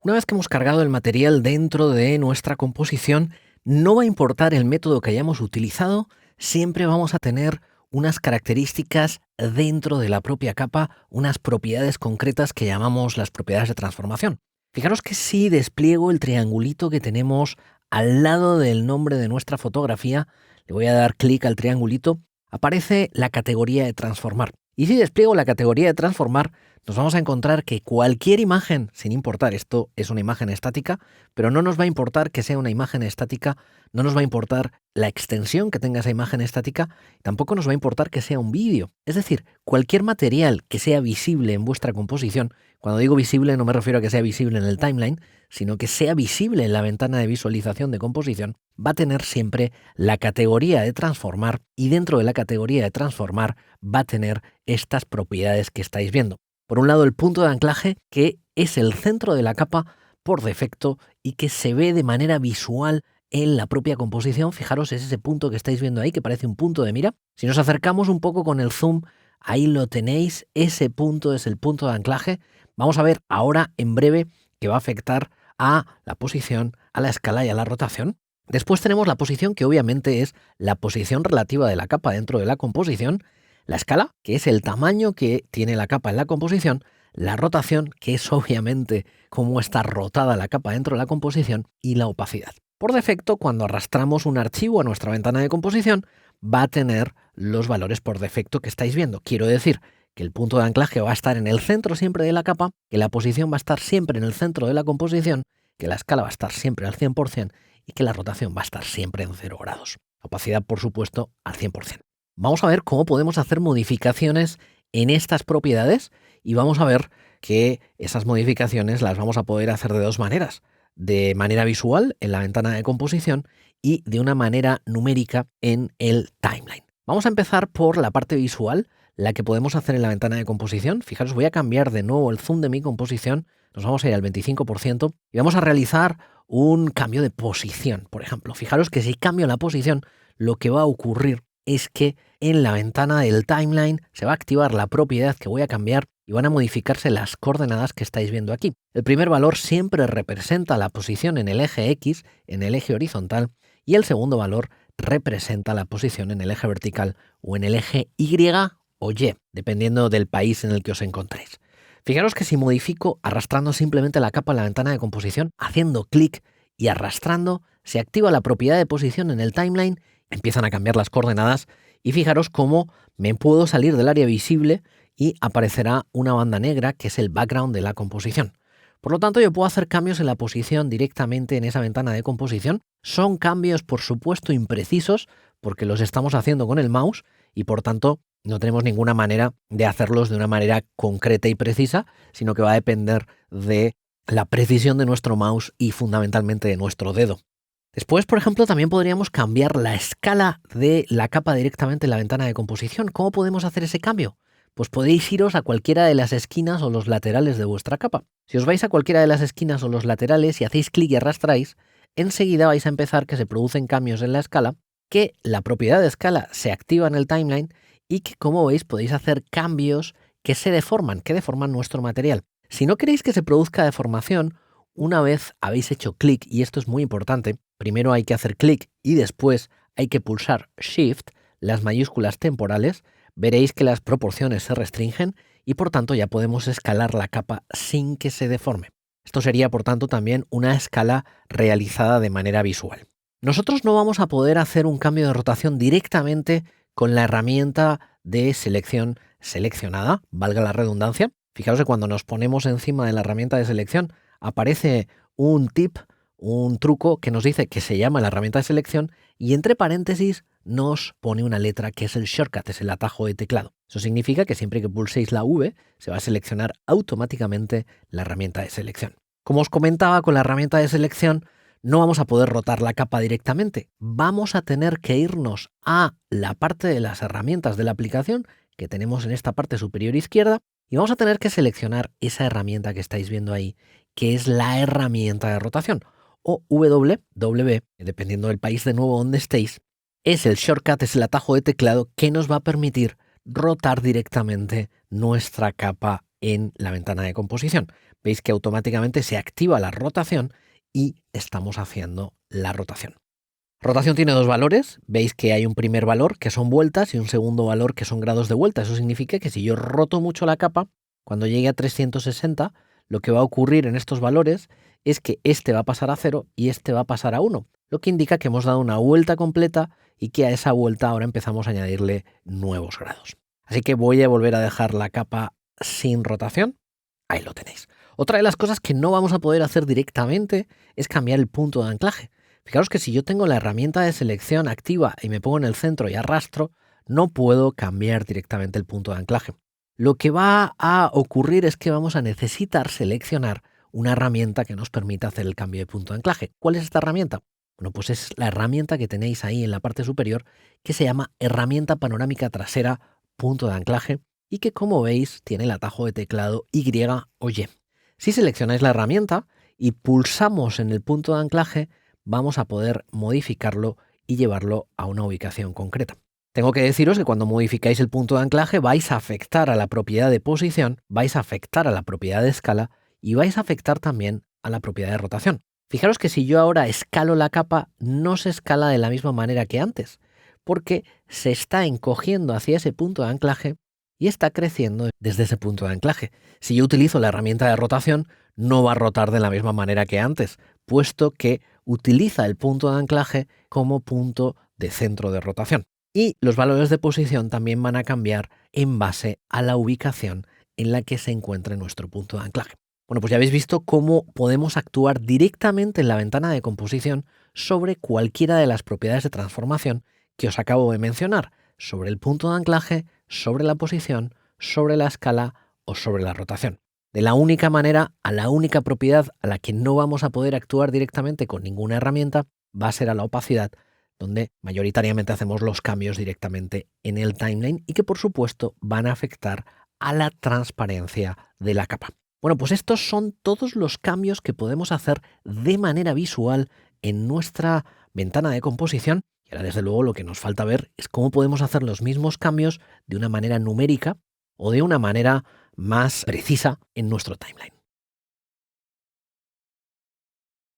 Una vez que hemos cargado el material dentro de nuestra composición, no va a importar el método que hayamos utilizado, siempre vamos a tener unas características dentro de la propia capa, unas propiedades concretas que llamamos las propiedades de transformación. Fijaros que si despliego el triangulito que tenemos al lado del nombre de nuestra fotografía, le voy a dar clic al triangulito, aparece la categoría de transformar. Y si despliego la categoría de transformar, nos vamos a encontrar que cualquier imagen, sin importar, esto es una imagen estática, pero no nos va a importar que sea una imagen estática, no nos va a importar la extensión que tenga esa imagen estática, tampoco nos va a importar que sea un vídeo. Es decir, cualquier material que sea visible en vuestra composición, cuando digo visible no me refiero a que sea visible en el timeline, sino que sea visible en la ventana de visualización de composición, va a tener siempre la categoría de transformar y dentro de la categoría de transformar va a tener estas propiedades que estáis viendo. Por un lado, el punto de anclaje, que es el centro de la capa por defecto y que se ve de manera visual en la propia composición. Fijaros, es ese punto que estáis viendo ahí, que parece un punto de mira. Si nos acercamos un poco con el zoom, ahí lo tenéis, ese punto es el punto de anclaje. Vamos a ver ahora, en breve, que va a afectar a la posición, a la escala y a la rotación. Después tenemos la posición, que obviamente es la posición relativa de la capa dentro de la composición. La escala, que es el tamaño que tiene la capa en la composición, la rotación, que es obviamente cómo está rotada la capa dentro de la composición, y la opacidad. Por defecto, cuando arrastramos un archivo a nuestra ventana de composición, va a tener los valores por defecto que estáis viendo. Quiero decir que el punto de anclaje va a estar en el centro siempre de la capa, que la posición va a estar siempre en el centro de la composición, que la escala va a estar siempre al 100% y que la rotación va a estar siempre en 0 grados. Opacidad, por supuesto, al 100%. Vamos a ver cómo podemos hacer modificaciones en estas propiedades y vamos a ver que esas modificaciones las vamos a poder hacer de dos maneras. De manera visual en la ventana de composición y de una manera numérica en el timeline. Vamos a empezar por la parte visual, la que podemos hacer en la ventana de composición. Fijaros, voy a cambiar de nuevo el zoom de mi composición, nos vamos a ir al 25% y vamos a realizar un cambio de posición, por ejemplo. Fijaros que si cambio la posición, lo que va a ocurrir es que en la ventana del timeline se va a activar la propiedad que voy a cambiar y van a modificarse las coordenadas que estáis viendo aquí. El primer valor siempre representa la posición en el eje X, en el eje horizontal, y el segundo valor representa la posición en el eje vertical o en el eje Y o Y, dependiendo del país en el que os encontréis. Fijaros que si modifico arrastrando simplemente la capa en la ventana de composición, haciendo clic y arrastrando, se activa la propiedad de posición en el timeline, empiezan a cambiar las coordenadas y fijaros cómo me puedo salir del área visible y aparecerá una banda negra que es el background de la composición. Por lo tanto, yo puedo hacer cambios en la posición directamente en esa ventana de composición. Son cambios, por supuesto, imprecisos porque los estamos haciendo con el mouse y por tanto no tenemos ninguna manera de hacerlos de una manera concreta y precisa, sino que va a depender de la precisión de nuestro mouse y fundamentalmente de nuestro dedo. Después, por ejemplo, también podríamos cambiar la escala de la capa directamente en la ventana de composición. ¿Cómo podemos hacer ese cambio? Pues podéis iros a cualquiera de las esquinas o los laterales de vuestra capa. Si os vais a cualquiera de las esquinas o los laterales y hacéis clic y arrastráis, enseguida vais a empezar que se producen cambios en la escala, que la propiedad de escala se activa en el timeline y que, como veis, podéis hacer cambios que deforman nuestro material. Si no queréis que se produzca deformación, una vez habéis hecho clic, y esto es muy importante, primero hay que hacer clic y después hay que pulsar Shift, las mayúsculas temporales, veréis que las proporciones se restringen y por tanto ya podemos escalar la capa sin que se deforme. Esto sería por tanto también una escala realizada de manera visual. Nosotros no vamos a poder hacer un cambio de rotación directamente con la herramienta de selección seleccionada, valga la redundancia. Fijaros que cuando nos ponemos encima de la herramienta de selección aparece un tip, un truco que nos dice que se llama la herramienta de selección y entre paréntesis nos pone una letra que es el shortcut, es el atajo de teclado. Eso significa que siempre que pulséis la V se va a seleccionar automáticamente la herramienta de selección. Como os comentaba, con la herramienta de selección no vamos a poder rotar la capa directamente. Vamos a tener que irnos a la parte de las herramientas de la aplicación que tenemos en esta parte superior izquierda y vamos a tener que seleccionar esa herramienta que estáis viendo ahí, que es la herramienta de rotación, o W, dependiendo del país de nuevo donde estéis, es el shortcut, es el atajo de teclado que nos va a permitir rotar directamente nuestra capa en la ventana de composición. Veis que automáticamente se activa la rotación y estamos haciendo la rotación. Rotación tiene dos valores. Veis que hay un primer valor que son vueltas y un segundo valor que son grados de vuelta. Eso significa que si yo roto mucho la capa, cuando llegue a 360, lo que va a ocurrir en estos valores es que este va a pasar a 0 y este va a pasar a 1, lo que indica que hemos dado una vuelta completa y que a esa vuelta ahora empezamos a añadirle nuevos grados. Así que voy a volver a dejar la capa sin rotación. Ahí lo tenéis. Otra de las cosas que no vamos a poder hacer directamente es cambiar el punto de anclaje. Fijaros que si yo tengo la herramienta de selección activa y me pongo en el centro y arrastro, no puedo cambiar directamente el punto de anclaje. Lo que va a ocurrir es que vamos a necesitar seleccionar una herramienta que nos permita hacer el cambio de punto de anclaje. ¿Cuál es esta herramienta? Bueno, pues es la herramienta que tenéis ahí en la parte superior que se llama herramienta panorámica trasera punto de anclaje y que, como veis, tiene el atajo de teclado Y o Y. Si seleccionáis la herramienta y pulsamos en el punto de anclaje, vamos a poder modificarlo y llevarlo a una ubicación concreta. Tengo que deciros que cuando modificáis el punto de anclaje vais a afectar a la propiedad de posición, vais a afectar a la propiedad de escala y vais a afectar también a la propiedad de rotación. Fijaros que si yo ahora escalo la capa, no se escala de la misma manera que antes, porque se está encogiendo hacia ese punto de anclaje y está creciendo desde ese punto de anclaje. Si yo utilizo la herramienta de rotación, no va a rotar de la misma manera que antes, puesto que utiliza el punto de anclaje como punto de centro de rotación. Y los valores de posición también van a cambiar en base a la ubicación en la que se encuentre nuestro punto de anclaje. Bueno, pues ya habéis visto cómo podemos actuar directamente en la ventana de composición sobre cualquiera de las propiedades de transformación que os acabo de mencionar, sobre el punto de anclaje, sobre la posición, sobre la escala o sobre la rotación. De la única manera, a la única propiedad a la que no vamos a poder actuar directamente con ninguna herramienta va a ser a la opacidad, donde mayoritariamente hacemos los cambios directamente en el timeline y que por supuesto van a afectar a la transparencia de la capa. Bueno, pues estos son todos los cambios que podemos hacer de manera visual en nuestra ventana de composición. Y ahora, desde luego, lo que nos falta ver es cómo podemos hacer los mismos cambios de una manera numérica o de una manera más precisa en nuestro timeline.